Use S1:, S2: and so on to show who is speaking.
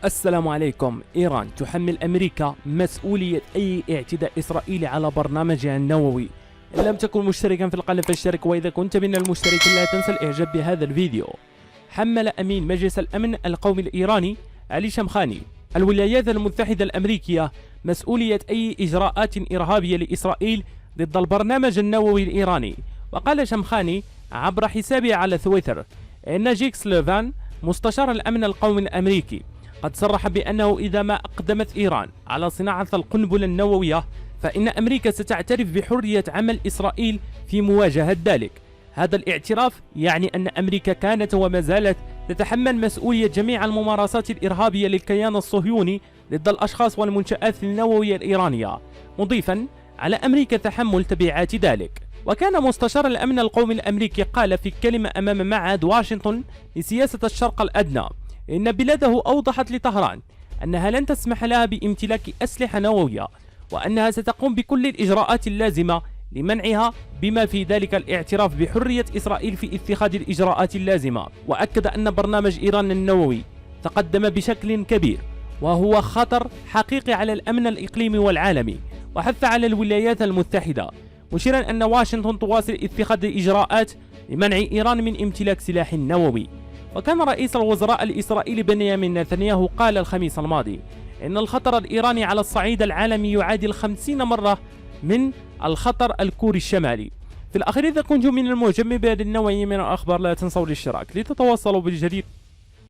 S1: السلام عليكم. إيران تحمل أمريكا مسؤولية أي اعتداء إسرائيلي على برنامجها النووي. إن لم تكن مشتركا في القناة فاشترك، وإذا كنت من المشتركين لا تنسى الإعجاب بهذا الفيديو. حمل أمين مجلس الأمن القومي الإيراني علي شمخاني الولايات المتحدة الأمريكية مسؤولية أي إجراءات إرهابية لإسرائيل ضد البرنامج النووي الإيراني. وقال شمخاني عبر حسابه على تويتر إن جيك سلوفان مستشار الأمن القومي الأمريكي قد صرح بأنه إذا ما أقدمت إيران على صناعة القنبلة النووية فإن أمريكا ستعترف بحرية عمل إسرائيل في مواجهة ذلك. هذا الاعتراف يعني أن أمريكا كانت وما زالت تتحمل مسؤولية جميع الممارسات الإرهابية للكيان الصهيوني ضد الأشخاص والمنشآت النووية الإيرانية، مضيفا على أمريكا تحمل تبعات ذلك. وكان مستشار الأمن القومي الأمريكي قال في كلمة أمام معهد واشنطن لسياسة الشرق الأدنى إن بلاده أوضحت لطهران أنها لن تسمح لها بامتلاك أسلحة نووية، وأنها ستقوم بكل الإجراءات اللازمة لمنعها، بما في ذلك الاعتراف بحرية إسرائيل في اتخاذ الإجراءات اللازمة. وأكد أن برنامج إيران النووي تقدم بشكل كبير وهو خطر حقيقي على الأمن الإقليمي والعالمي، وحث على الولايات المتحدة مشيرا أن واشنطن تواصل اتخاذ الإجراءات لمنع إيران من امتلاك سلاح نووي. وكان رئيس الوزراء الإسرائيلي بنيامين نتنياهو قال الخميس الماضي إن الخطر الإيراني على الصعيد العالمي يعادل 50 مرة من الخطر الكوري الشمالي. في الأخير، إذا كنتم من المعجبين بهذا النوع من الأخبار لا تنسوا الاشتراك لتتواصلوا بالجديد.